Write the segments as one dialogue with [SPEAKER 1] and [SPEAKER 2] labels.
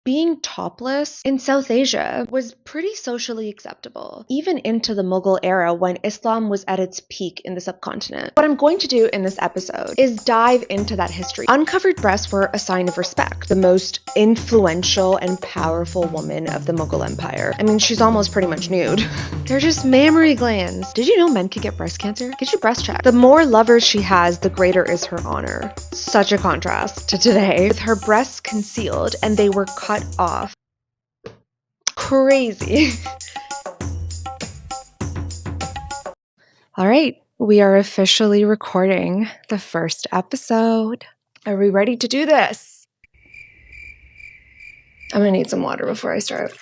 [SPEAKER 1] being topless in South Asia was pretty socially acceptable, even into the Mughal era when Islam was at its peak in the subcontinent. What I'm going to do in this episode is dive into that history. Uncovered breasts were a sign of respect. The most influential and powerful woman of the Mughal Empire. I mean, she's almost pretty much nude. They're just mammary glands. Did you know men could get breast cancer? Get your breast checked. The more lovers she has, the greater is her honor. Such a contrast to today, with her breasts concealed and they were cut off. Crazy. All right, we are officially recording the first episode. Are we ready to do this? I'm gonna need some water before I start.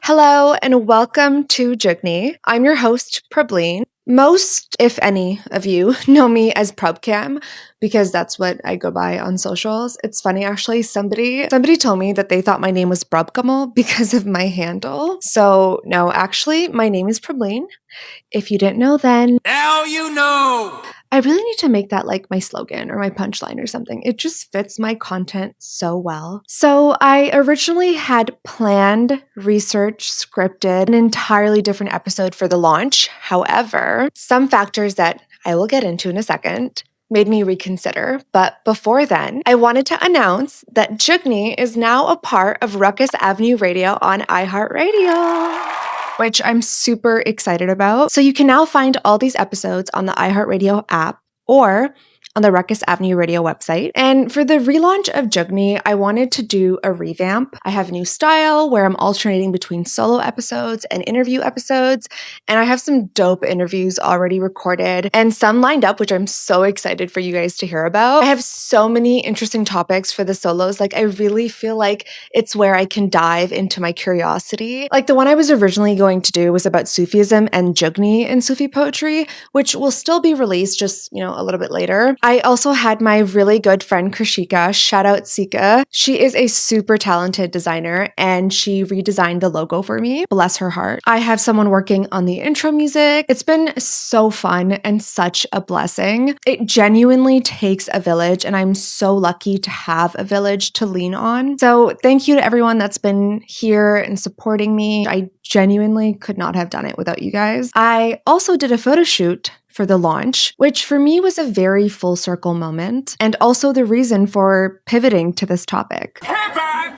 [SPEAKER 1] Hello and welcome to Jugni. I'm your host, Prableen. Most, if any, of you know me as Prubcam because that's what I go by on socials. It's funny, actually, somebody told me that they thought my name was Brubkamal because of my handle. So no, actually, my name is Prableen. If you didn't know then, now you know! I really need to make that like my slogan or my punchline or something. It just fits my content so well. So I originally had planned, researched, scripted an entirely different episode for the launch. However, some factors that I will get into in a second made me reconsider. But before then, I wanted to announce that Jugni is now a part of Ruckus Avenue Radio on iHeartRadio, which I'm super excited about. So you can now find all these episodes on the iHeartRadio app or on the Ruckus Avenue Radio website. And for the relaunch of Jugni, I wanted to do a revamp. I have a new style where I'm alternating between solo episodes and interview episodes. And I have some dope interviews already recorded and some lined up, which I'm so excited for you guys to hear about. I have so many interesting topics for the solos. Like, I really feel like it's where I can dive into my curiosity. Like, the one I was originally going to do was about Sufism and Jugni in Sufi poetry, which will still be released just, a little bit later. I also had my really good friend Krishika, shout out Sika. She is a super talented designer and she redesigned the logo for me. Bless her heart. I have someone working on the intro music. It's been so fun and such a blessing. It genuinely takes a village and I'm so lucky to have a village to lean on. So thank you to everyone that's been here and supporting me. I genuinely could not have done it without you guys. I also did a photo shoot for the launch, which for me was a very full circle moment and also the reason for pivoting to this topic.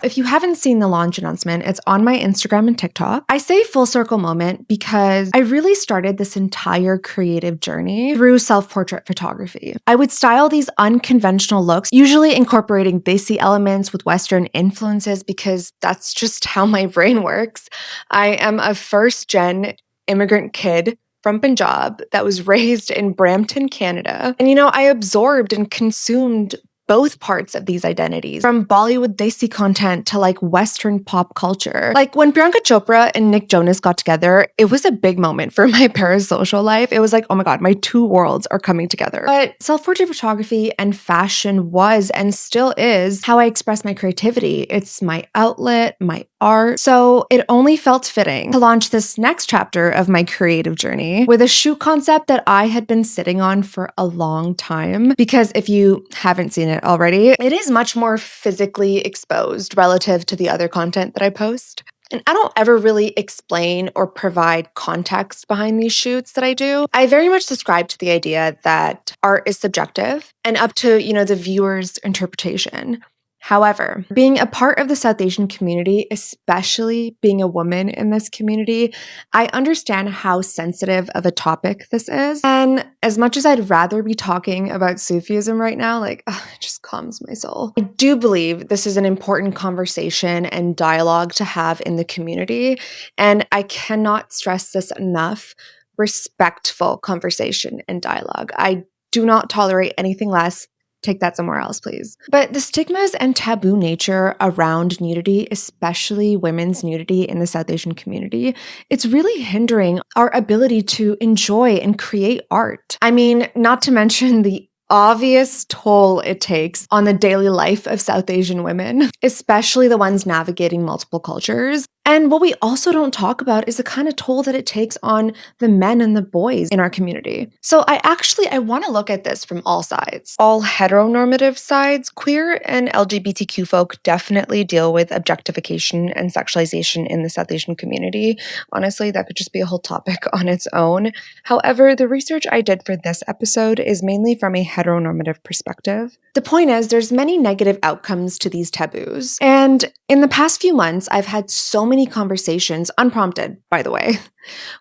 [SPEAKER 1] If you haven't seen the launch announcement, it's on my Instagram and TikTok. I say full circle moment because I really started this entire creative journey through self-portrait photography. I would style these unconventional looks, usually incorporating Desi elements with Western influences because that's just how my brain works. I am a first-gen immigrant kid from Punjab that was raised in Brampton, Canada. And I absorbed and consumed both parts of these identities, from Bollywood Desi content to like Western pop culture. Like when Priyanka Chopra and Nick Jonas got together, it was a big moment for my parasocial life. It was like, oh my God, my two worlds are coming together. But self-portrait photography and fashion was and still is how I express my creativity. It's my outlet, my art. So it only felt fitting to launch this next chapter of my creative journey with a shoot concept that I had been sitting on for a long time. Because if you haven't seen it already, it is much more physically exposed relative to the other content that I post. And I don't ever really explain or provide context behind these shoots that I do. I very much subscribe to the idea that art is subjective and up to, the viewer's interpretation. However, being a part of the South Asian community, especially being a woman in this community, I understand how sensitive of a topic this is. And as much as I'd rather be talking about Sufism right now, it just calms my soul. I do believe this is an important conversation and dialogue to have in the community. And I cannot stress this enough: respectful conversation and dialogue. I do not tolerate anything less. Take that somewhere else, please. But the stigmas and taboo nature around nudity, especially women's nudity in the South Asian community, it's really hindering our ability to enjoy and create art. I mean, not to mention the obvious toll it takes on the daily life of South Asian women, especially the ones navigating multiple cultures. And what we also don't talk about is the kind of toll that it takes on the men and the boys in our community. So I want to look at this from all sides. All heteronormative sides, queer and LGBTQ folk definitely deal with objectification and sexualization in the South Asian community. Honestly, that could just be a whole topic on its own. However, the research I did for this episode is mainly from a heteronormative perspective. The point is, there's many negative outcomes to these taboos. And in the past few months, I've had so many conversations, unprompted, by the way,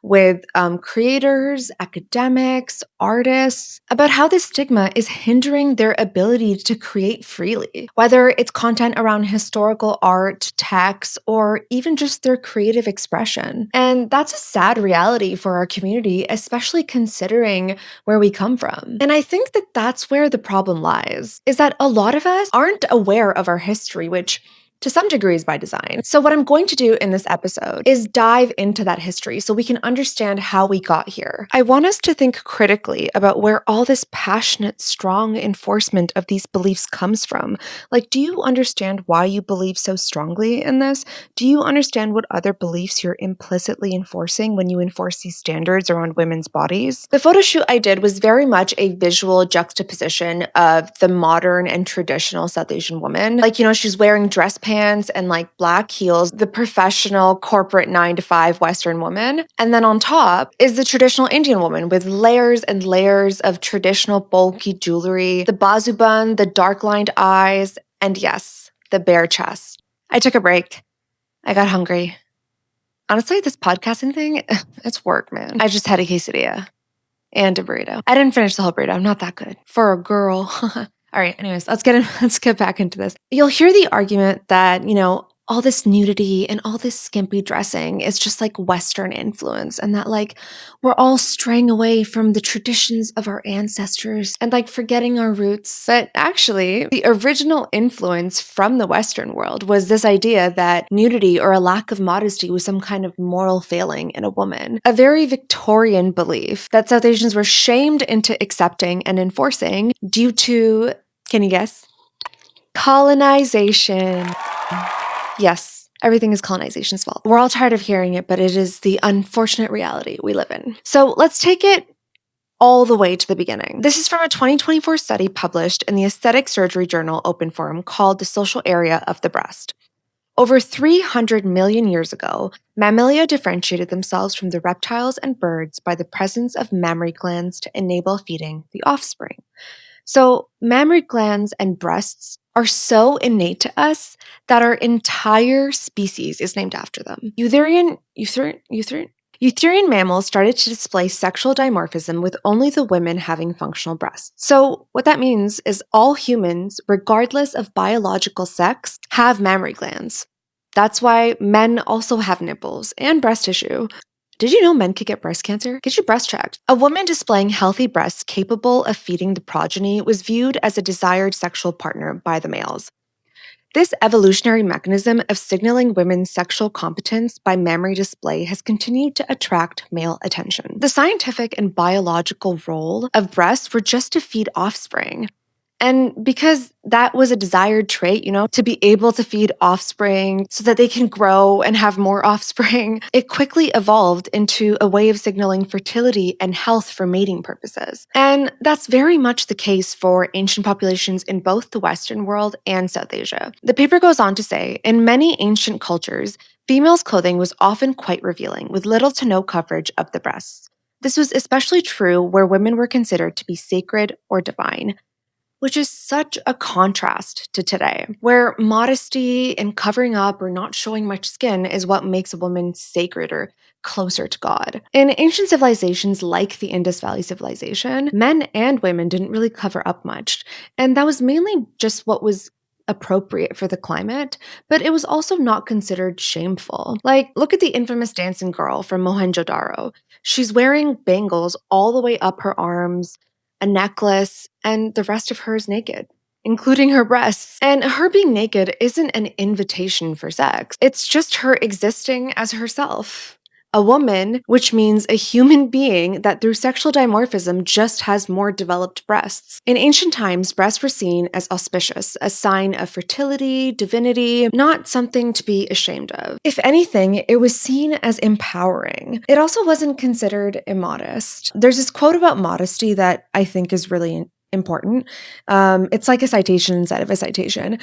[SPEAKER 1] with creators, academics, artists, about how this stigma is hindering their ability to create freely, whether it's content around historical art, text, or even just their creative expression. And that's a sad reality for our community, especially considering where we come from. And I think that that's where the problem lies, is that a lot of us aren't aware of our history, which to some degree is by design. So what I'm going to do in this episode is dive into that history so we can understand how we got here. I want us to think critically about where all this passionate, strong enforcement of these beliefs comes from. Like, do you understand why you believe so strongly in this? Do you understand what other beliefs you're implicitly enforcing when you enforce these standards around women's bodies? The photo shoot I did was very much a visual juxtaposition of the modern and traditional South Asian woman. Like, she's wearing dress pants and like black heels, the professional corporate 9-to-5 Western woman. And then on top is the traditional Indian woman with layers and layers of traditional bulky jewelry, the bazu bun, the dark lined eyes, and yes, the bare chest. I took a break. I got hungry. Honestly, this podcasting thing, it's work, man. I just had a quesadilla and a burrito. I didn't finish the whole burrito. I'm not that good. For a girl. All right, anyways, let's get back into this. You'll hear the argument that, all this nudity and all this skimpy dressing is just like Western influence, and that like we're all straying away from the traditions of our ancestors and like forgetting our roots. But actually, the original influence from the Western world was this idea that nudity or a lack of modesty was some kind of moral failing in a woman. A very Victorian belief that South Asians were shamed into accepting and enforcing due to, can you guess? Colonization. Yes, everything is colonization's fault. We're all tired of hearing it, but it is the unfortunate reality we live in. So let's take it all the way to the beginning. This is from a 2024 study published in the Aesthetic Surgery Journal Open Forum called The Social Area of the Breast. Over 300 million years ago, mammalia differentiated themselves from the reptiles and birds by the presence of mammary glands to enable feeding the offspring. So mammary glands and breasts are so innate to us that our entire species is named after them. Eutherian mammals started to display sexual dimorphism with only the women having functional breasts. So what that means is all humans, regardless of biological sex, have mammary glands. That's why men also have nipples and breast tissue. Did you know men could get breast cancer? Get your breast checked. A woman displaying healthy breasts capable of feeding the progeny was viewed as a desired sexual partner by the males. This evolutionary mechanism of signaling women's sexual competence by mammary display has continued to attract male attention. The scientific and biological role of breasts were just to feed offspring. And because that was a desired trait, to be able to feed offspring so that they can grow and have more offspring, it quickly evolved into a way of signaling fertility and health for mating purposes. And that's very much the case for ancient populations in both the Western world and South Asia. The paper goes on to say, in many ancient cultures, females' clothing was often quite revealing, with little to no coverage of the breasts. This was especially true where women were considered to be sacred or divine, which is such a contrast to today, where modesty and covering up or not showing much skin is what makes a woman sacred or closer to God. In ancient civilizations like the Indus Valley civilization, men and women didn't really cover up much, and that was mainly just what was appropriate for the climate, but it was also not considered shameful. Like, look at the infamous dancing girl from Mohenjo-daro. She's wearing bangles all the way up her arms, a necklace, and the rest of her is naked, including her breasts. And her being naked isn't an invitation for sex. It's just her existing as herself. a woman, which means a human being that through sexual dimorphism just has more developed breasts. In ancient times, breasts were seen as auspicious, a sign of fertility, divinity, not something to be ashamed of. If anything, it was seen as empowering. It also wasn't considered immodest. There's this quote about modesty that I think is really important. It's like a citation inside of a citation.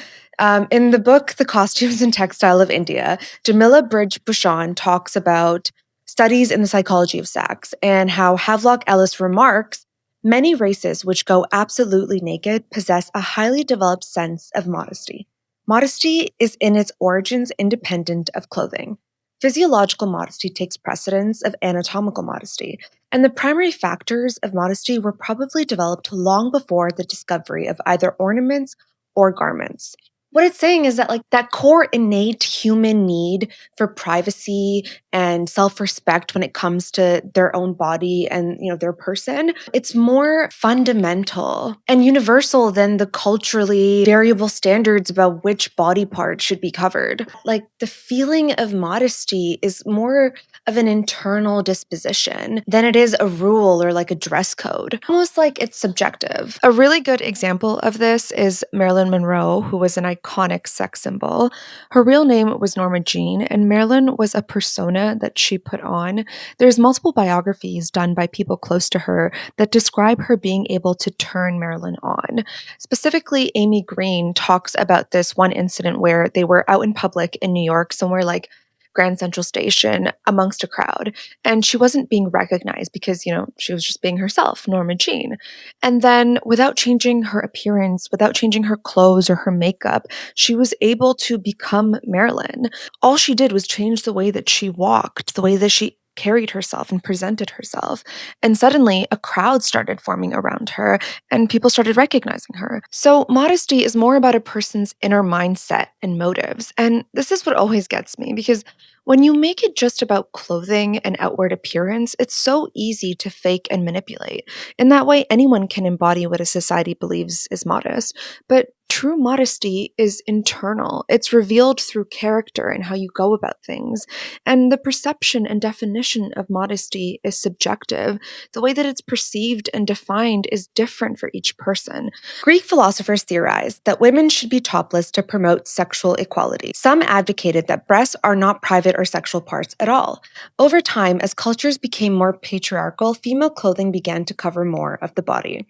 [SPEAKER 1] In the book, The Costumes and Textile of India, Jamila Bridge Bhushan talks about studies in the psychology of sex and how Havelock Ellis remarks, many races which go absolutely naked possess a highly developed sense of modesty. Modesty is in its origins independent of clothing. Physiological modesty takes precedence of anatomical modesty, and the primary factors of modesty were probably developed long before the discovery of either ornaments or garments. What it's saying is that that core innate human need for privacy and self-respect when it comes to their own body and, their person, it's more fundamental and universal than the culturally variable standards about which body part should be covered. Like the feeling of modesty is more of an internal disposition than it is a rule or like a dress code. Almost like it's subjective. A really good example of this is Marilyn Monroe, who was an iconic sex symbol. Her real name was Norma Jean, and Marilyn was a persona that she put on. There's multiple biographies done by people close to her that describe her being able to turn Marilyn on. Specifically, Amy Green talks about this one incident where they were out in public in New York, somewhere like Grand Central Station, amongst a crowd, and she wasn't being recognized because, she was just being herself, Norma Jean. And then without changing her appearance, without changing her clothes or her makeup, she was able to become Marilyn. All she did was change the way that she walked, the way that she carried herself and presented herself. And suddenly a crowd started forming around her and people started recognizing her. So modesty is more about a person's inner mindset and motives. And this is what always gets me, because when you make it just about clothing and outward appearance, it's so easy to fake and manipulate. In that way, anyone can embody what a society believes is modest. But true modesty is internal. It's revealed through character and how you go about things. And the perception and definition of modesty is subjective. The way that it's perceived and defined is different for each person. Greek philosophers theorized that women should be topless to promote sexual equality. Some advocated that breasts are not private or sexual parts at all. Over time, as cultures became more patriarchal, female clothing began to cover more of the body.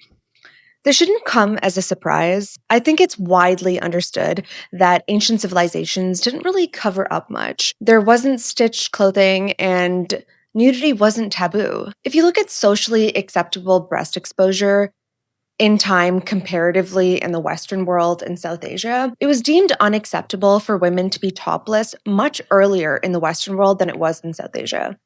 [SPEAKER 1] This shouldn't come as a surprise. I think it's widely understood that ancient civilizations didn't really cover up much. There wasn't stitched clothing and nudity wasn't taboo. If you look at socially acceptable breast exposure in time comparatively in the Western world and South Asia, it was deemed unacceptable for women to be topless much earlier in the Western world than it was in South Asia.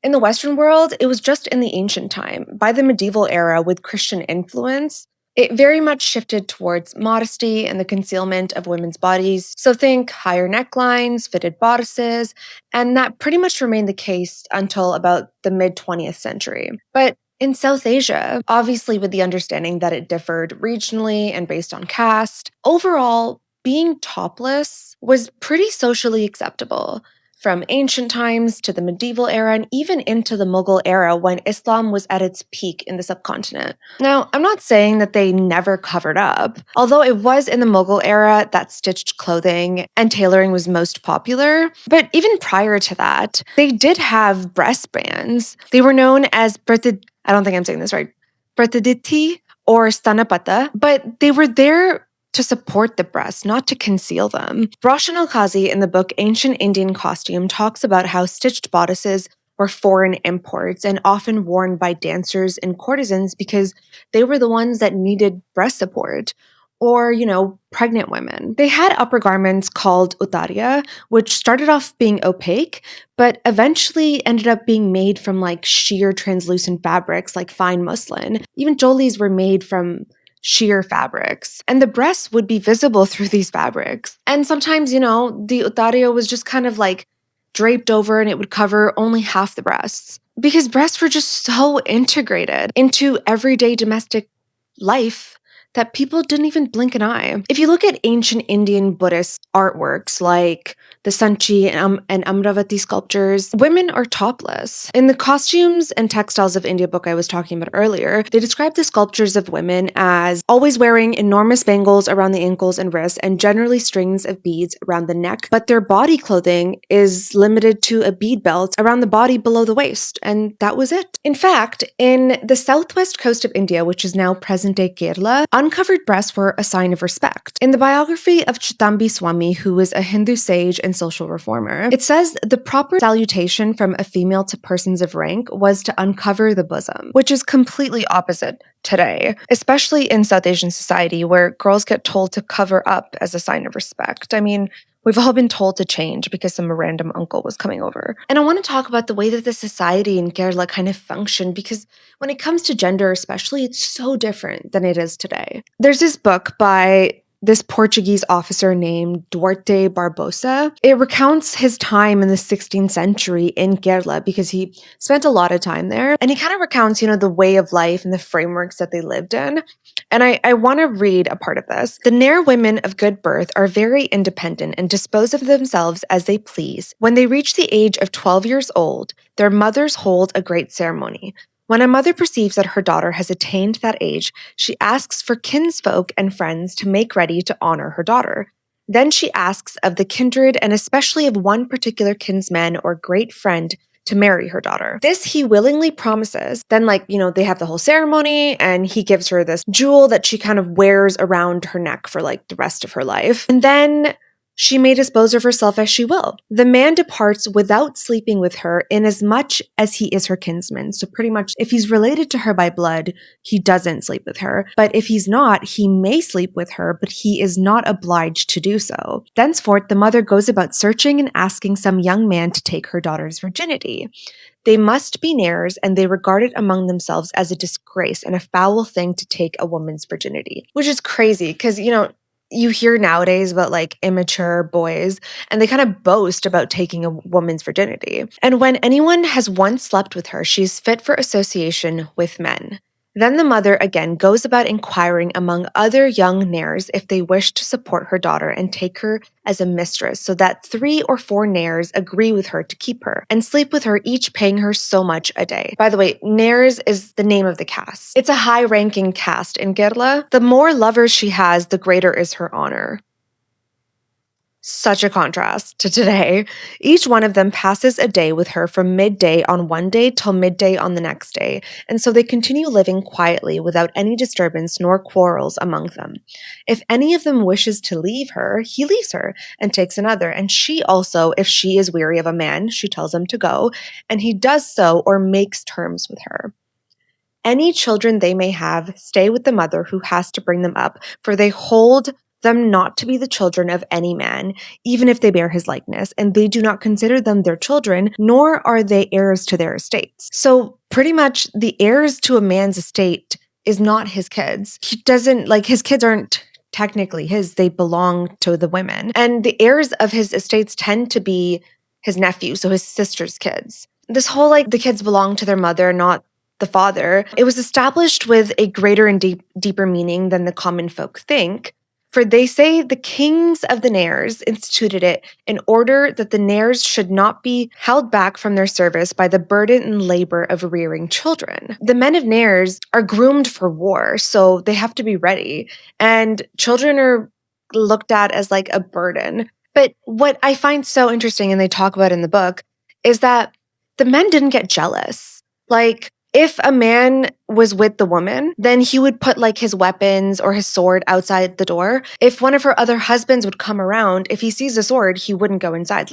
[SPEAKER 1] In the Western world, it was just in the ancient time. By the medieval era, with Christian influence, it very much shifted towards modesty and the concealment of women's bodies. So think higher necklines, fitted bodices, and that pretty much remained the case until about the mid-20th century. But in South Asia, obviously with the understanding that it differed regionally and based on caste, overall, being topless was pretty socially acceptable. From ancient times to the medieval era and even into the Mughal era when Islam was at its peak in the subcontinent. Now, I'm not saying that they never covered up, although it was in the Mughal era that stitched clothing and tailoring was most popular. But even prior to that, they did have breast bands. They were known as I don't think I'm saying this right, Pratiditi or Stanapata, but they were there to support the breasts, not to conceal them. Roshan Al-Qazi in the book Ancient Indian Costume talks about how stitched bodices were foreign imports and often worn by dancers and courtesans because they were the ones that needed breast support. Or, pregnant women. They had upper garments called utariya, which started off being opaque, but eventually ended up being made from sheer translucent fabrics like fine muslin. Even cholis were made from sheer fabrics, and the breasts would be visible through these fabrics. And sometimes, the utariya was just kind of draped over and it would cover only half the breasts because breasts were just so integrated into everyday domestic life that people didn't even blink an eye. If you look at ancient Indian Buddhist artworks like the Sanchi and Amravati sculptures, women are topless. In the Costumes and Textiles of India book I was talking about earlier, they describe the sculptures of women as always wearing enormous bangles around the ankles and wrists and generally strings of beads around the neck, but their body clothing is limited to a bead belt around the body below the waist, and that was it. In fact, in the southwest coast of India, which is now present-day Kerala, uncovered breasts were a sign of respect. In the biography of Chitambi Swami, who was a Hindu sage and social reformer, it says the proper salutation from a female to persons of rank was to uncover the bosom, which is completely opposite today, especially in South Asian society where girls get told to cover up as a sign of respect. I mean, we've all been told to change because some random uncle was coming over. And I want to talk about the way that the society in Kerala kind of functioned, because when it comes to gender especially, it's so different than it is today. There's this book by this Portuguese officer named Duarte Barbosa. It recounts his time in the 16th century in Kerala because he spent a lot of time there. And he kind of recounts, the way of life and the frameworks that they lived in. And I want to read a part of this. The Nair women of good birth are very independent and dispose of themselves as they please. When they reach the age of 12 years old, their mothers hold a great ceremony. When a mother perceives that her daughter has attained that age, she asks for kinsfolk and friends to make ready to honor her daughter. Then she asks of the kindred and especially of one particular kinsman or great friend to marry her daughter. This he willingly promises. Then, they have the whole ceremony and he gives her this jewel that she kind of wears around her neck for the rest of her life. And then she may dispose of herself as she will. The man departs without sleeping with her inasmuch as he is her kinsman. So pretty much if he's related to her by blood, he doesn't sleep with her. But if he's not, he may sleep with her, but he is not obliged to do so. Thenceforth, the mother goes about searching and asking some young man to take her daughter's virginity. They must be Nairs, and they regard it among themselves as a disgrace and a foul thing to take a woman's virginity. Which is crazy, because, you hear nowadays about immature boys, and they kind of boast about taking a woman's virginity. And when anyone has once slept with her, she is fit for association with men. Then the mother again goes about inquiring among other young Nairs if they wish to support her daughter and take her as a mistress, so that 3 or 4 Nairs agree with her to keep her and sleep with her, each paying her so much a day. By the way, Nairs is the name of the caste. It's a high-ranking caste in Kerala. The more lovers she has, the greater is her honor. Such a contrast to today. Each one of them passes a day with her from midday on one day till midday on the next day, and so they continue living quietly without any disturbance nor quarrels among them. If any of them wishes to leave her, he leaves her and takes another, and she also, if she is weary of a man, she tells him to go, and he does so or makes terms with her. Any children they may have stay with the mother who has to bring them up, for they hold them not to be the children of any man, even if they bear his likeness, and they do not consider them their children, nor are they heirs to their estates. So pretty much the heirs to a man's estate is not his kids. He doesn't, his kids aren't technically his, they belong to the women. And the heirs of his estates tend to be his nephew, so his sister's kids. This whole, the kids belong to their mother, not the father. It was established with a greater and deeper meaning than the common folk think. For they say the kings of the Nairs instituted it in order that the Nairs should not be held back from their service by the burden and labor of rearing children. The men of Nairs are groomed for war, so they have to be ready, and children are looked at as a burden. But what I find so interesting, and they talk about in the book, is that the men didn't get jealous. If a man was with the woman, then he would put his weapons or his sword outside the door. If one of her other husbands would come around, if he sees a sword, he wouldn't go inside.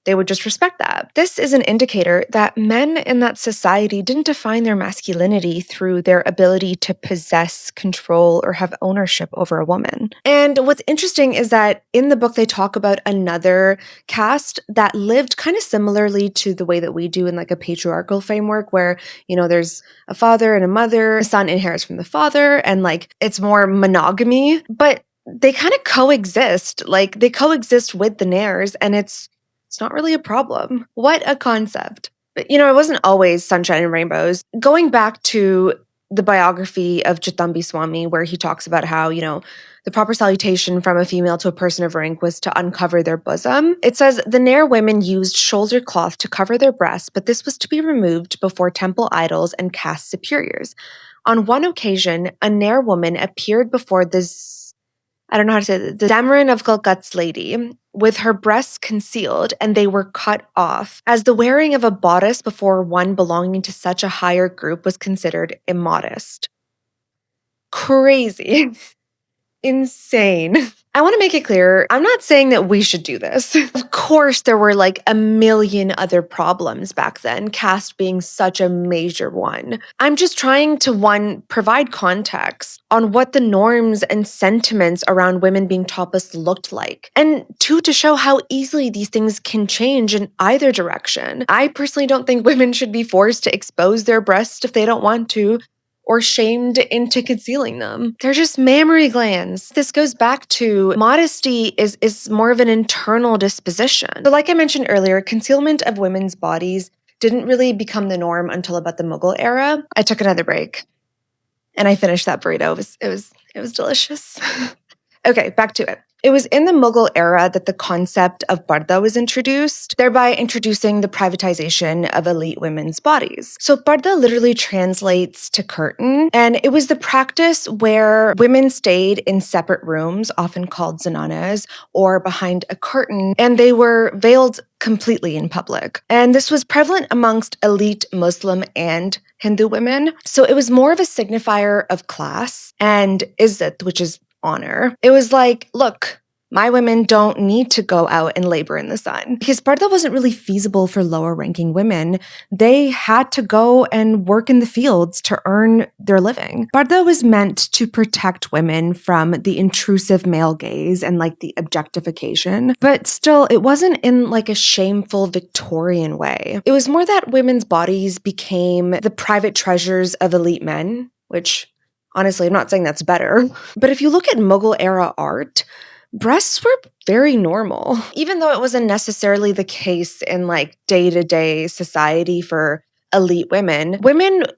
[SPEAKER 1] They would just respect that. This is an indicator that men in that society didn't define their masculinity through their ability to possess, control, or have ownership over a woman. And what's interesting is that in the book, they talk about another caste that lived kind of similarly to the way that we do in a patriarchal framework where, there's a father and a mother, a son inherits from the father, and it's more monogamy, but they kind of coexist. They coexist with the Nairs, and it's not really a problem. What a concept. But, it wasn't always sunshine and rainbows. Going back to the biography of Chitambi Swami, where he talks about how, the proper salutation from a female to a person of rank was to uncover their bosom. It says, the Nair women used shoulder cloth to cover their breasts, but this was to be removed before temple idols and caste superiors. On one occasion, a Nair woman appeared before I don't know how to say it, the Damarin of Calcutta's lady, with her breasts concealed, and they were cut off, as the wearing of a bodice before one belonging to such a higher group was considered immodest. Crazy. Insane. I want to make it clear, I'm not saying that we should do this. Of course, there were like a million other problems back then, caste being such a major one. I'm just trying to, one, provide context on what the norms and sentiments around women being topless looked like. And two, to show how easily these things can change in either direction. I personally don't think women should be forced to expose their breasts if they don't want to, or shamed into concealing them. They're just mammary glands. This goes back to modesty is more of an internal disposition. So like I mentioned earlier, concealment of women's bodies didn't really become the norm until about the Mughal era. I took another break and I finished that burrito. It was delicious. Okay, back to it. It was in the Mughal era that the concept of parda was introduced, thereby introducing the privatization of elite women's bodies. So parda literally translates to curtain, and it was the practice where women stayed in separate rooms, often called zananas, or behind a curtain, and they were veiled completely in public. And this was prevalent amongst elite Muslim and Hindu women. So it was more of a signifier of class and izzat, which is honor. It was like, look, my women don't need to go out and labor in the sun. Because parda wasn't really feasible for lower ranking women. They had to go and work in the fields to earn their living. Parda was meant to protect women from the intrusive male gaze and like the objectification. But still, it wasn't in like a shameful Victorian way. It was more that women's bodies became the private treasures of elite men, which honestly, I'm not saying that's better. But if you look at Mughal era art, breasts were very normal. Even though it wasn't necessarily the case in like day-to-day society for elite women,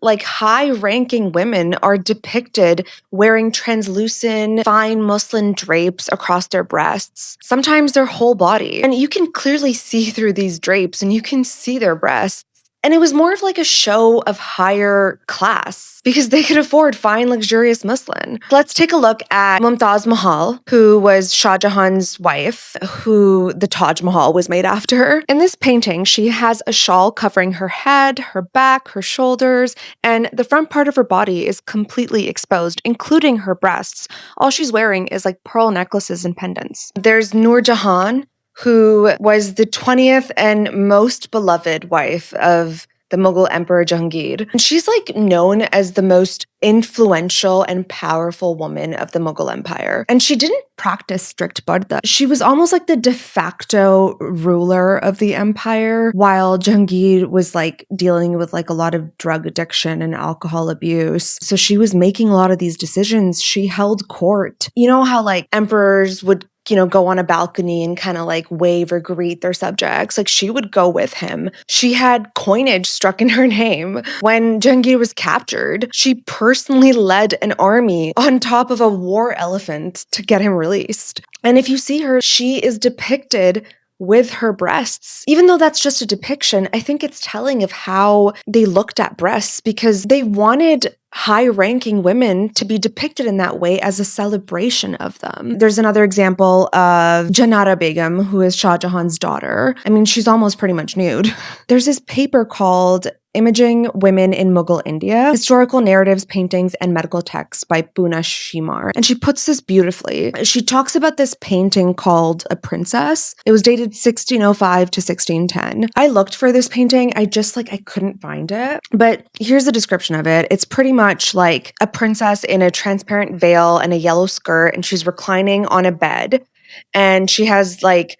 [SPEAKER 1] like high-ranking women are depicted wearing translucent, fine muslin drapes across their breasts, sometimes their whole body. And you can clearly see through these drapes and you can see their breasts. And it was more of like a show of higher class because they could afford fine, luxurious muslin. Let's take a look at Mumtaz Mahal, who was Shah Jahan's wife, who the Taj Mahal was made after. In this painting, she has a shawl covering her head, her back, her shoulders, and the front part of her body is completely exposed, including her breasts. All she's wearing is like pearl necklaces and pendants. There's Nur Jahan, who was the 20th and most beloved wife of the Mughal Emperor Jahangir. And she's like known as the most influential and powerful woman of the Mughal Empire. And she didn't practice strict parda. She was almost like the de facto ruler of the empire, while Jahangir was like dealing with like a lot of drug addiction and alcohol abuse. So she was making a lot of these decisions. She held court. You know how like emperors would go on a balcony and kind of like wave or greet their subjects. Like she would go with him. She had coinage struck in her name. When Jahangir was captured, she personally led an army on top of a war elephant to get him released. And if you see her, she is depicted with her breasts. Even though that's just a depiction, I think it's telling of how they looked at breasts because they wanted high-ranking women to be depicted in that way as a celebration of them. There's another example of Janara Begum, who is Shah Jahan's daughter. I mean, she's almost pretty much nude. There's this paper called Imaging Women in Mughal India, Historical Narratives, Paintings, and Medical Texts by Poona Shimar. And she puts this beautifully. She talks about this painting called A Princess. It was dated 1605 to 1610. I looked for this painting. I couldn't find it. But here's a description of it. It's pretty much like a princess in a transparent veil and a yellow skirt, and she's reclining on a bed. And she has like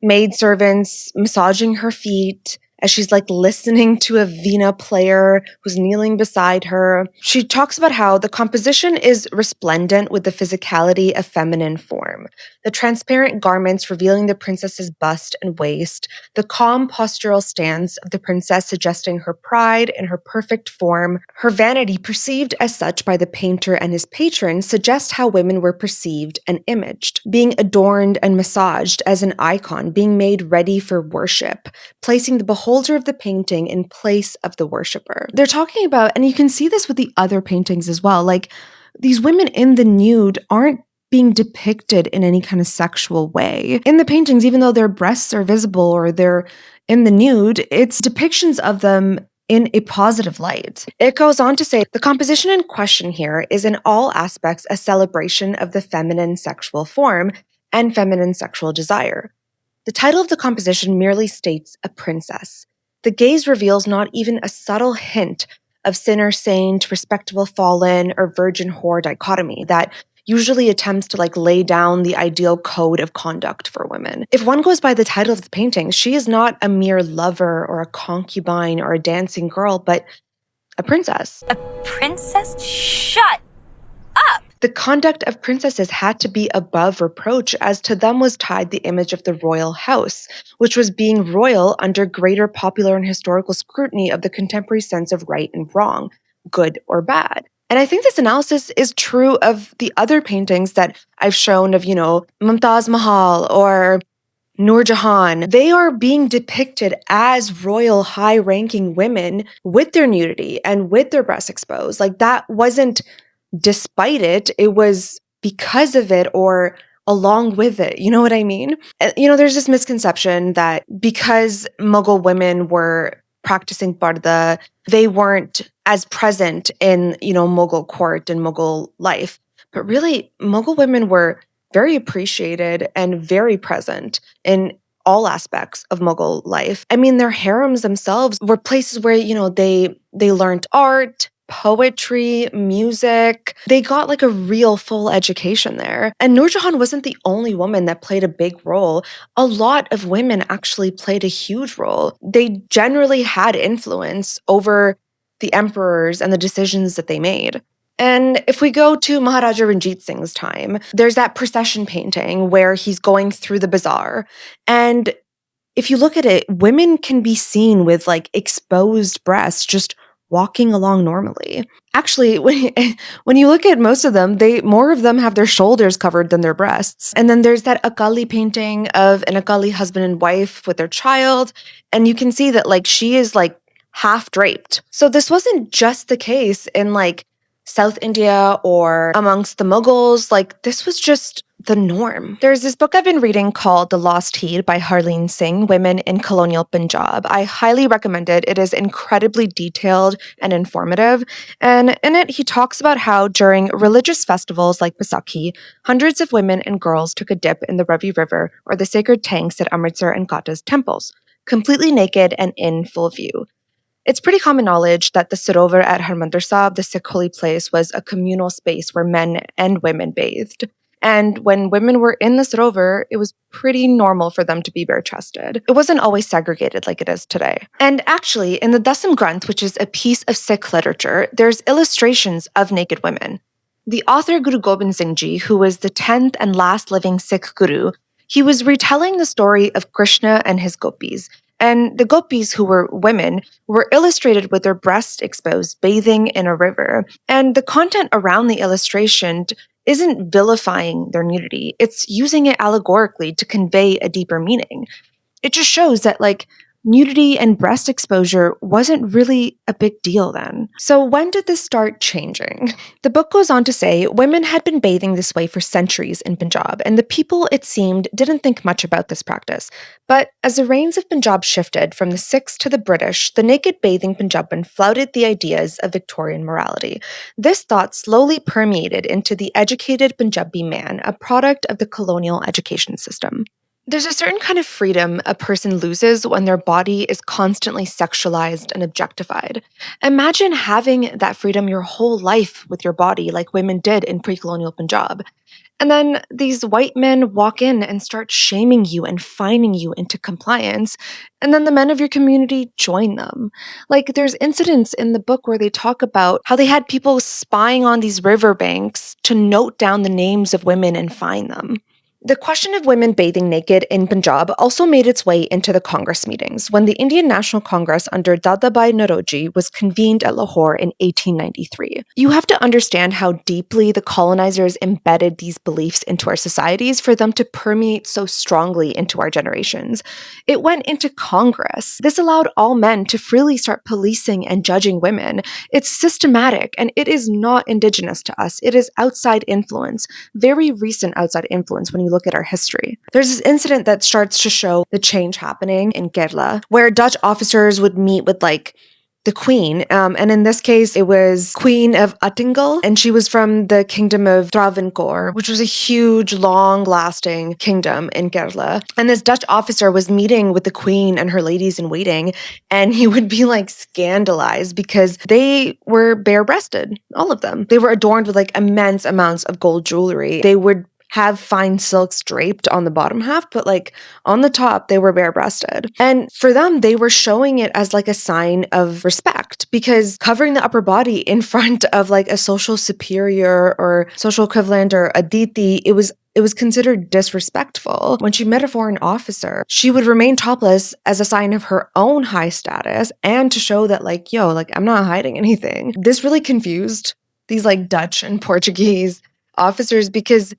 [SPEAKER 1] maidservants massaging her feet as she's like listening to a veena player who's kneeling beside her. She talks about how the composition is resplendent with the physicality of feminine form. The transparent garments revealing the princess's bust and waist, the calm postural stance of the princess suggesting her pride in her perfect form, her vanity perceived as such by the painter and his patrons suggest how women were perceived and imaged, being adorned and massaged as an icon, being made ready for worship, placing the beholder of the painting in place of the worshipper. They're talking about, and you can see this with the other paintings as well, like these women in the nude aren't being depicted in any kind of sexual way. In the paintings, even though their breasts are visible or they're in the nude, it's depictions of them in a positive light. It goes on to say, the composition in question here is in all aspects a celebration of the feminine sexual form and feminine sexual desire. The title of the composition merely states a princess. The gaze reveals not even a subtle hint of sinner saint, respectable fallen, or virgin whore dichotomy that usually attempts to like lay down the ideal code of conduct for women. If one goes by the title of the painting, she is not a mere lover or a concubine or a dancing girl, but a princess.
[SPEAKER 2] A princess? Shut up!
[SPEAKER 1] The conduct of princesses had to be above reproach, as to them was tied the image of the royal house, which was being royal under greater popular and historical scrutiny of the contemporary sense of right and wrong, good or bad. And I think this analysis is true of the other paintings that I've shown of, Mumtaz Mahal or Noor Jahan. They are being depicted as royal, high-ranking women with their nudity and with their breasts exposed. Like, that wasn't despite it, it was because of it or along with it. You know what I mean? There's this misconception that because Mughal women were practicing parda, they weren't as present in, Mughal court and Mughal life. But really, Mughal women were very appreciated and very present in all aspects of Mughal life. I mean, their harems themselves were places where, they learned art, poetry, music. They got like a real full education there. And Noor Jahan wasn't the only woman that played a big role. A lot of women actually played a huge role. They generally had influence over the emperors and the decisions that they made. And if we go to Maharaja Ranjit Singh's time, there's that procession painting where he's going through the bazaar. And if you look at it, women can be seen with like exposed breasts just walking along normally. Actually, when you look at most of them, more of them have their shoulders covered than their breasts. And then there's that Akali painting of an Akali husband and wife with their child. And you can see that like she is like half draped. So this wasn't just the case in like South India or amongst the Mughals. Like, this was just the norm. There's this book I've been reading called The Lost Heed by Harleen Singh, Women in Colonial Punjab. I highly recommend it. It is incredibly detailed and informative. And in it, he talks about how during religious festivals like Baisakhi, hundreds of women and girls took a dip in the Ravi River or the sacred tanks at Amritsar and Gata's temples, completely naked and in full view. It's pretty common knowledge that the Sarovar at Harmandir Sahib, the Sikh holy place, was a communal space where men and women bathed. And when women were in the Sarovar, it was pretty normal for them to be bare-chested. It wasn't always segregated like it is today. And actually, in the Dasam Granth, which is a piece of Sikh literature, there's illustrations of naked women. The author Guru Gobind Singh Ji, who was the 10th and last living Sikh guru, he was retelling the story of Krishna and his gopis. And the gopis, who were women, were illustrated with their breasts exposed, bathing in a river. And the content around the illustration isn't vilifying their nudity. It's using it allegorically to convey a deeper meaning. It just shows that, like, nudity and breast exposure wasn't really a big deal then. So when did this start changing? The book goes on to say women had been bathing this way for centuries in Punjab, and the people, it seemed, didn't think much about this practice. But as the reins of Punjab shifted from the Sikhs to the British, the naked bathing Punjaban flouted the ideas of Victorian morality. This thought slowly permeated into the educated Punjabi man, a product of the colonial education system. There's a certain kind of freedom a person loses when their body is constantly sexualized and objectified. Imagine having that freedom your whole life with your body like women did in pre-colonial Punjab. And then these white men walk in and start shaming you and fining you into compliance. And then the men of your community join them. Like, there's incidents in the book where they talk about how they had people spying on these riverbanks to note down the names of women and fine them. The question of women bathing naked in Punjab also made its way into the Congress meetings when the Indian National Congress under Dadabhai Naoroji was convened at Lahore in 1893. You have to understand how deeply the colonizers embedded these beliefs into our societies for them to permeate so strongly into our generations. It went into Congress. This allowed all men to freely start policing and judging women. It's systematic, and it is not indigenous to us. It is outside influence, very recent outside influence when you look at our history. There's this incident that starts to show the change happening in Kerala, where Dutch officers would meet with the queen, and in this case, it was Queen of Uttingal, and she was from the kingdom of Travancore, which was a huge, long-lasting kingdom in Kerala. And this Dutch officer was meeting with the queen and her ladies in waiting, and he would be scandalized because they were bare-breasted, all of them. They were adorned with immense amounts of gold jewelry. They would have fine silks draped on the bottom half, but on the top, they were bare-breasted. And for them, they were showing it as a sign of respect, because covering the upper body in front of a social superior or social equivalent or a diti, it was considered disrespectful. When she met a foreign officer, she would remain topless as a sign of her own high status and to show that I'm not hiding anything. This really confused these Dutch and Portuguese officers because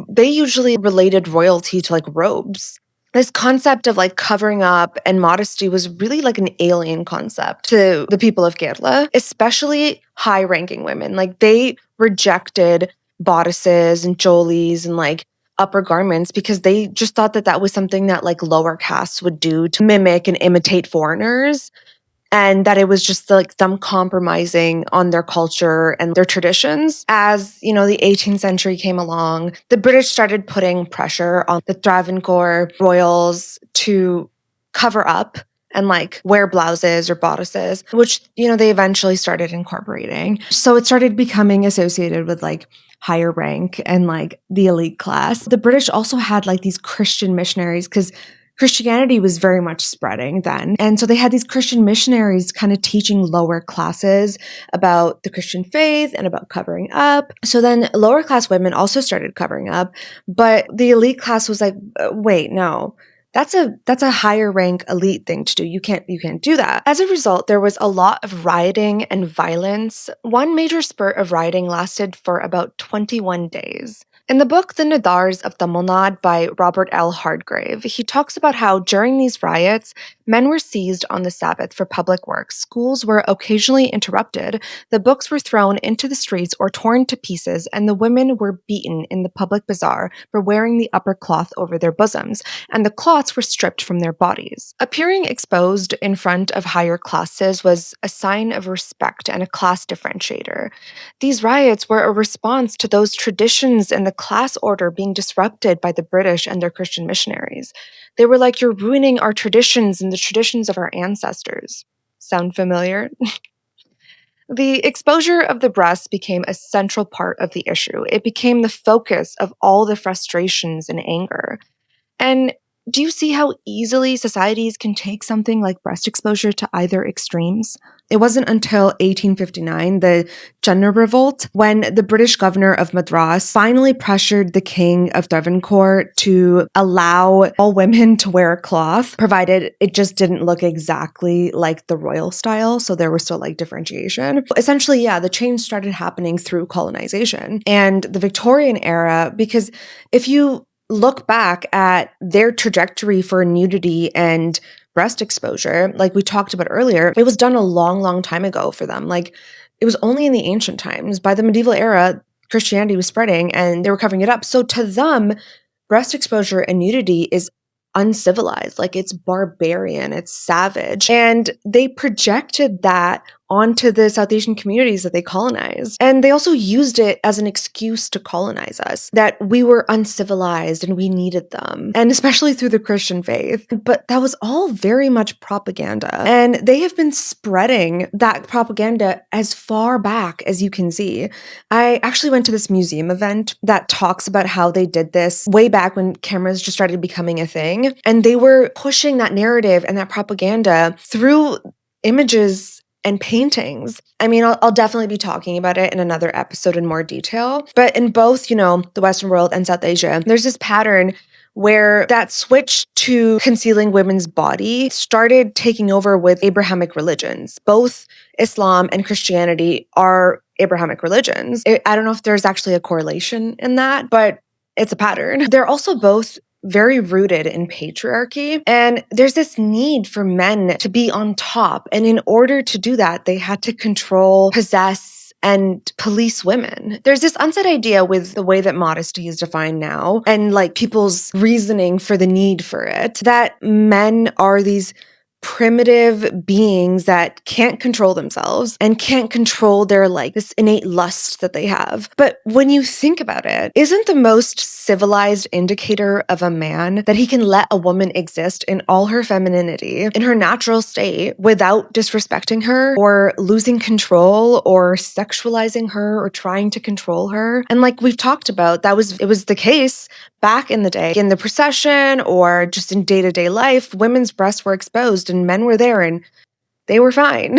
[SPEAKER 1] they usually related royalty to robes. This concept of covering up and modesty was really an alien concept to the people of Kerala, especially high-ranking women. They rejected bodices and cholis and upper garments because they just thought that was something that lower castes would do to mimic and imitate foreigners. And that it was just them compromising on their culture and their traditions. As, the 18th century came along, the British started putting pressure on the Travancore royals to cover up and wear blouses or bodices, which, they eventually started incorporating. So it started becoming associated with higher rank and the elite class. The British also had these Christian missionaries because Christianity was very much spreading then. And so they had these Christian missionaries kind of teaching lower classes about the Christian faith and about covering up. So then lower class women also started covering up, but the elite class was wait, no. That's a higher rank elite thing to do. You can't do that. As a result, there was a lot of rioting and violence. One major spurt of rioting lasted for about 21 days. In the book The Nadars of Tamil Nadu by Robert L. Hardgrave, he talks about how during these riots, men were seized on the Sabbath for public work, schools were occasionally interrupted, the books were thrown into the streets or torn to pieces, and the women were beaten in the public bazaar for wearing the upper cloth over their bosoms, and the cloths were stripped from their bodies. Appearing exposed in front of higher classes was a sign of respect and a class differentiator. These riots were a response to those traditions and the class order being disrupted by the British and their Christian missionaries. They were you're ruining our traditions and the traditions of our ancestors. Sound familiar? The exposure of the breasts became a central part of the issue. It became the focus of all the frustrations and anger. And do you see how easily societies can take something like breast exposure to either extremes? It wasn't until 1859, the Gender Revolt, when the British governor of Madras finally pressured the king of Travancore to allow all women to wear a cloth, provided it just didn't look exactly like the royal style, so there was still differentiation. Essentially, the change started happening through colonization and the Victorian era, because if you look back at their trajectory for nudity and breast exposure, like we talked about earlier, it was done a long, long time ago for them. It was only in the ancient times. By the medieval era, Christianity was spreading and they were covering it up. So to them, breast exposure and nudity is uncivilized, it's barbarian, it's savage. And they projected that onto the South Asian communities that they colonized. And they also used it as an excuse to colonize us, that we were uncivilized and we needed them, and especially through the Christian faith. But that was all very much propaganda. And they have been spreading that propaganda as far back as you can see. I actually went to this museum event that talks about how they did this way back when cameras just started becoming a thing. And they were pushing that narrative and that propaganda through images and paintings. I mean, I'll definitely be talking about it in another episode in more detail. But in both, the Western world and South Asia, there's this pattern where that switch to concealing women's body started taking over with Abrahamic religions. Both Islam and Christianity are Abrahamic religions. I don't know if there's actually a correlation in that, but it's a pattern. They're also both very rooted in patriarchy. And there's this need for men to be on top. And in order to do that, they had to control, possess, and police women. There's this unsaid idea with the way that modesty is defined now and like people's reasoning for the need for it, that men are these primitive beings that can't control themselves and can't control their this innate lust that they have. But when you think about it, isn't the most civilized indicator of a man that he can let a woman exist in all her femininity, in her natural state, without disrespecting her or losing control or sexualizing her or trying to control her? And like we've talked about, it was the case back in the day, in the procession or just in day-to-day life. Women's breasts were exposed and men were there and they were fine.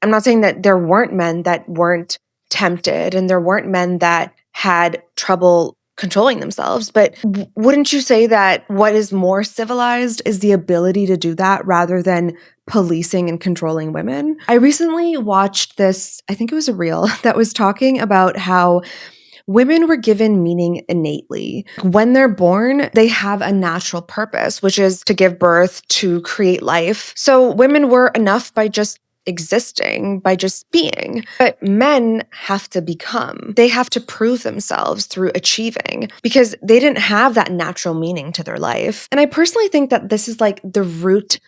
[SPEAKER 1] I'm not saying that there weren't men that weren't tempted and there weren't men that had trouble controlling themselves, but wouldn't you say that what is more civilized is the ability to do that rather than policing and controlling women? I recently watched this, I think it was a reel, that was talking about how women were given meaning innately. When they're born, they have a natural purpose, which is to give birth, to create life. So women were enough by just existing, by just being. But men have to become. They have to prove themselves through achieving because they didn't have that natural meaning to their life. And I personally think that this is like the root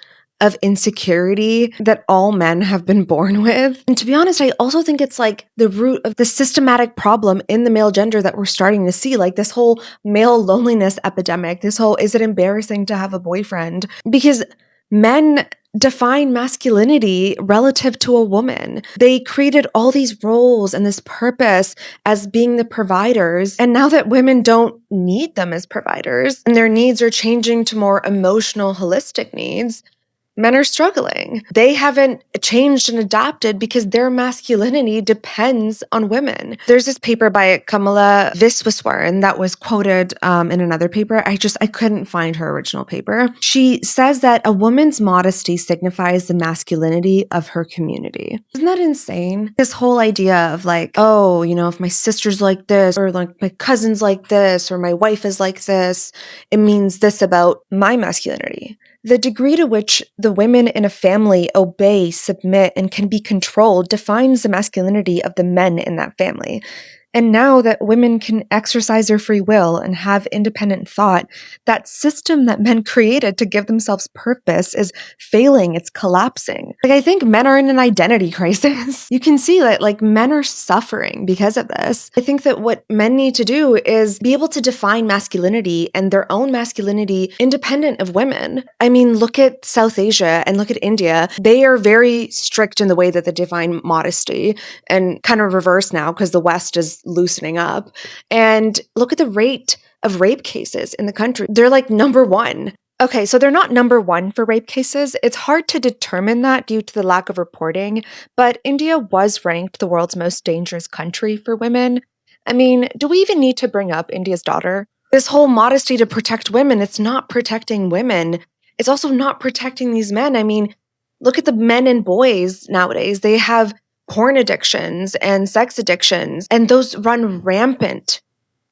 [SPEAKER 1] of insecurity that all men have been born with. And to be honest, I also think it's like the root of the systematic problem in the male gender that we're starting to see, like this whole male loneliness epidemic, this whole, is it embarrassing to have a boyfriend? Because men define masculinity relative to a woman. They created all these roles and this purpose as being the providers. And now that women don't need them as providers and their needs are changing to more emotional, holistic needs, men are struggling. They haven't changed and adapted because their masculinity depends on women. There's this paper by Kamala Visweswaran that was quoted in another paper. I couldn't find her original paper. She says that a woman's modesty signifies the masculinity of her community. Isn't that insane? This whole idea of like, oh, if my sister's like this, or like my cousin's like this, or my wife is like this, it means this about my masculinity. The degree to which the women in a family obey, submit, and can be controlled defines the masculinity of the men in that family. And now that women can exercise their free will and have independent thought, that system that men created to give themselves purpose is failing, it's collapsing. I think men are in an identity crisis. You can see that men are suffering because of this. I think that what men need to do is be able to define masculinity and their own masculinity independent of women. I mean, look at South Asia and look at India. They are very strict in the way that they define modesty, and kind of reverse now because the West is loosening up. And look at the rate of rape cases in the country. They're like number one. Okay, so they're not number one for rape cases. It's hard to determine that due to the lack of reporting, but India was ranked the world's most dangerous country for women. I mean, do we even need to bring up India's daughter? This whole modesty to protect women, it's not protecting women. It's also not protecting these men. I mean, look at the men and boys nowadays. They have porn addictions and sex addictions, and those run rampant,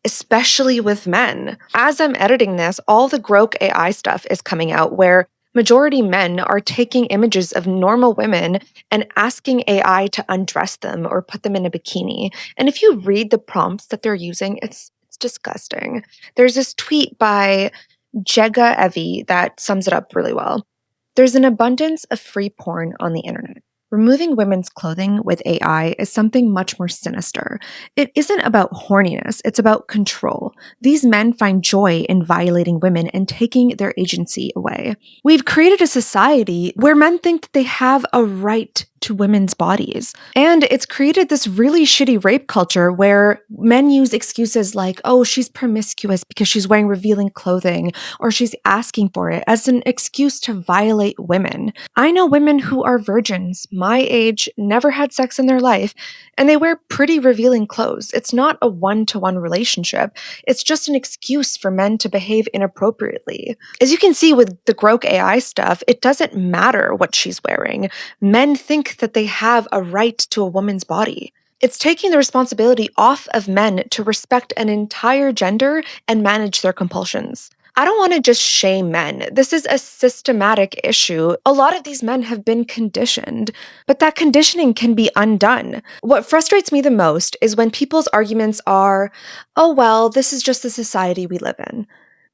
[SPEAKER 1] especially with men. As I'm editing this, all the Grok AI stuff is coming out where majority men are taking images of normal women and asking AI to undress them or put them in a bikini. And if you read the prompts that they're using, it's disgusting. There's this tweet by Jega Evi that sums it up really well. There's an abundance of free porn on the internet. Removing women's clothing with AI is something much more sinister. It isn't about horniness, it's about control. These men find joy in violating women and taking their agency away. We've created a society where men think that they have a right to women's bodies. And it's created this really shitty rape culture where men use excuses like, oh, she's promiscuous because she's wearing revealing clothing, or she's asking for it as an excuse to violate women. I know women who are virgins, my age, never had sex in their life, and they wear pretty revealing clothes. It's not a one-to-one relationship. It's just an excuse for men to behave inappropriately. As you can see with the Grok AI stuff, it doesn't matter what she's wearing. Men think that they have a right to a woman's body. It's taking the responsibility off of men to respect an entire gender and manage their compulsions. I don't want to just shame men. This is a systematic issue. A lot of these men have been conditioned, but that conditioning can be undone. What frustrates me the most is when people's arguments are, oh, well, this is just the society we live in.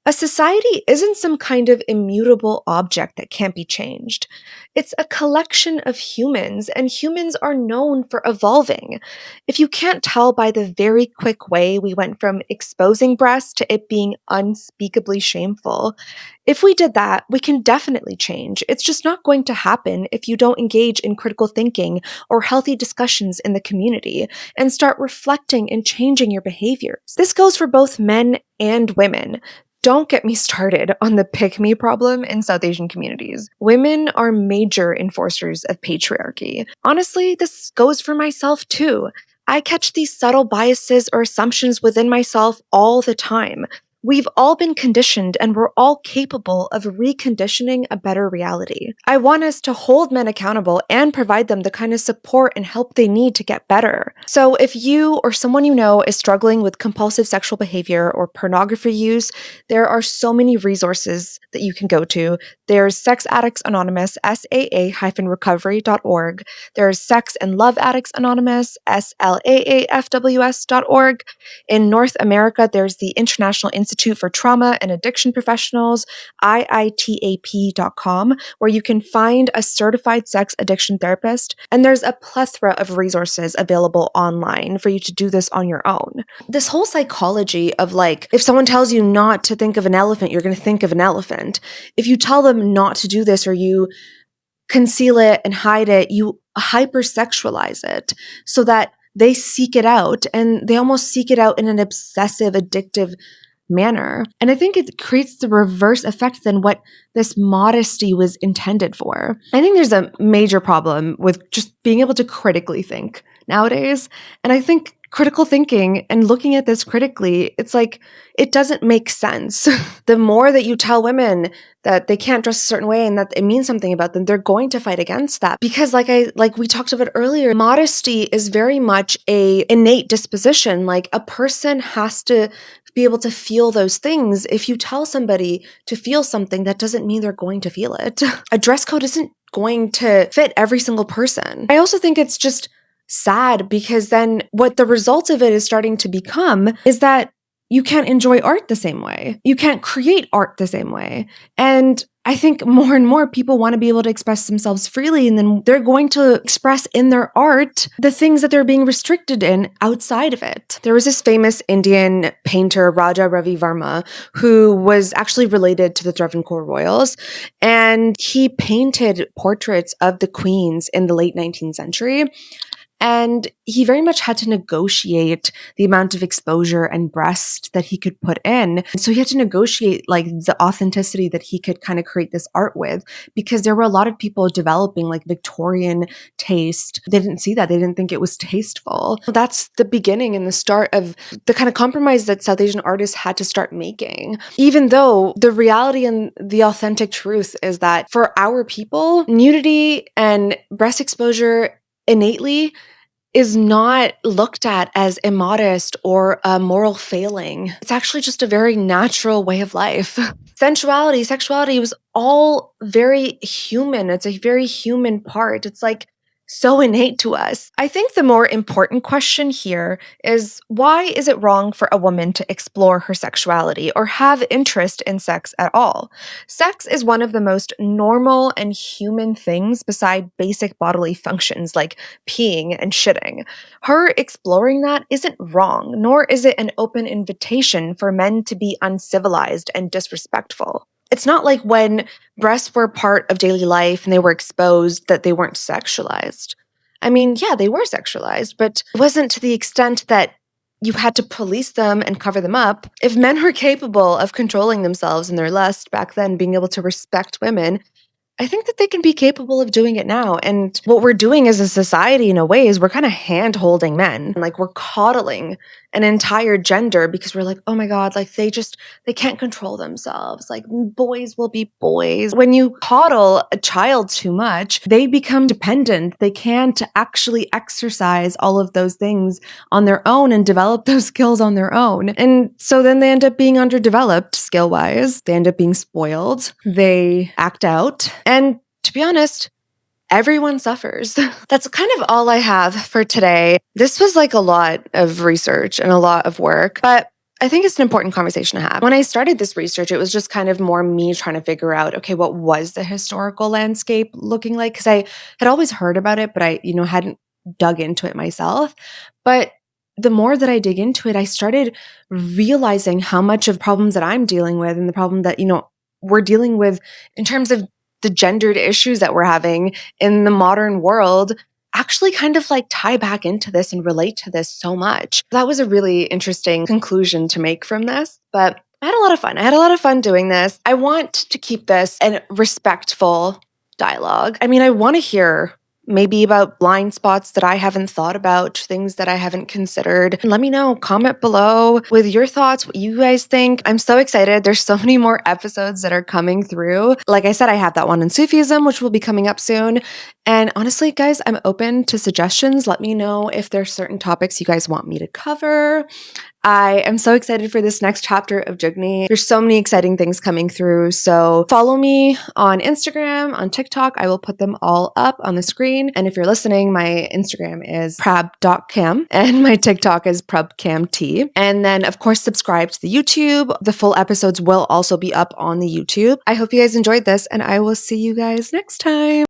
[SPEAKER 1] A society isn't some kind of immutable object that can't be changed. It's a collection of humans, and humans are known for evolving. If you can't tell by the very quick way we went from exposing breasts to it being unspeakably shameful, if we did that, we can definitely change. It's just not going to happen if you don't engage in critical thinking or healthy discussions in the community and start reflecting and changing your behaviors. This goes for both men and women. Don't get me started on the pick-me problem in South Asian communities. Women are major enforcers of patriarchy. Honestly, this goes for myself too. I catch these subtle biases or assumptions within myself all the time. We've all been conditioned and we're all capable of reconditioning a better reality. I want us to hold men accountable and provide them the kind of support and help they need to get better. So if you or someone you know is struggling with compulsive sexual behavior or pornography use, there are so many resources that you can go to. There's Sex Addicts Anonymous, SAA-recovery.org. There's Sex and Love Addicts Anonymous, SLAAFWS.org. In North America, there's the International Institute for Trauma and Addiction Professionals, IITAP.com, where you can find a certified sex addiction therapist. And there's a plethora of resources available online for you to do this on your own. This whole psychology of like, if someone tells you not to think of an elephant, you're going to think of an elephant. If you tell them not to do this or you conceal it and hide it, you hypersexualize it so that they seek it out, and they almost seek it out in an obsessive, addictive manner. And I think it creates the reverse effect than what this modesty was intended for. I think there's a major problem with just being able to critically think nowadays. And I think critical thinking and looking at this critically, it's like, it doesn't make sense. The more that you tell women that they can't dress a certain way and that it means something about them, they're going to fight against that. Because like we talked about earlier, modesty is very much a innate disposition. Like a person has to be able to feel those things. If you tell somebody to feel something, that doesn't mean they're going to feel it. A dress code isn't going to fit every single person. I also think it's just sad because then what the result of it is starting to become is that you can't enjoy art the same way. You can't create art the same way. And I think more and more people want to be able to express themselves freely, and then they're going to express in their art the things that they're being restricted in outside of it. There was this famous Indian painter, Raja Ravi Verma, who was actually related to the Travancore royals, and he painted portraits of the queens in the late 19th century. And he very much had to negotiate the amount of exposure and breast that he could put in. So he had to negotiate like the authenticity that he could kind of create this art with, because there were a lot of people developing like Victorian taste. They didn't see that. They didn't think it was tasteful. That's the beginning and the start of the kind of compromise that South Asian artists had to start making. Even though the reality and the authentic truth is that for our people, nudity and breast exposure innately is not looked at as immodest or a moral failing. It's actually just a very natural way of life. Sensuality, sexuality was all very human. It's a very human part. It's like so innate to us. I think the more important question here is, why is it wrong for a woman to explore her sexuality or have interest in sex at all? Sex is one of the most normal and human things beside basic bodily functions like peeing and shitting. Her exploring that isn't wrong, nor is it an open invitation for men to be uncivilized and disrespectful. It's not like when breasts were part of daily life and they were exposed that they weren't sexualized. I mean, yeah, they were sexualized, but it wasn't to the extent that you had to police them and cover them up. If men were capable of controlling themselves and their lust back then, being able to respect women, I think that they can be capable of doing it now. And what we're doing as a society, in a way, is we're kind of hand holding men. Like, we're coddling an entire gender because we're like, oh my God, like they can't control themselves. Like, boys will be boys. When you coddle a child too much, they become dependent. They can't actually exercise all of those things on their own and develop those skills on their own. And so then they end up being underdeveloped skill wise. They end up being spoiled. They act out. And to be honest, everyone suffers. That's kind of all I have for today. This was like a lot of research and a lot of work, but I think it's an important conversation to have. When I started this research, it was just kind of more me trying to figure out, okay, what was the historical landscape looking like? Because I had always heard about it, but I, hadn't dug into it myself. But the more that I dig into it, I started realizing how much of problems that I'm dealing with and the problem that, we're dealing with in terms of the gendered issues that we're having in the modern world actually kind of like tie back into this and relate to this so much. That was a really interesting conclusion to make from this, but I had a lot of fun. I had a lot of fun doing this. I want to keep this a respectful dialogue. I mean, I want to hear maybe about blind spots that I haven't thought about, things that I haven't considered. Let me know, comment below with your thoughts, what you guys think. I'm so excited. There's so many more episodes that are coming through. Like I said, I have that one on Sufism, which will be coming up soon. And honestly, guys, I'm open to suggestions. Let me know if there's certain topics you guys want me to cover. I am so excited for this next chapter of Jugni. There's so many exciting things coming through. So follow me on Instagram, on TikTok. I will put them all up on the screen. And if you're listening, my Instagram is prab.cam and my TikTok is prabcamt. And then, of course, subscribe to the YouTube. The full episodes will also be up on the YouTube. I hope you guys enjoyed this, and I will see you guys next time.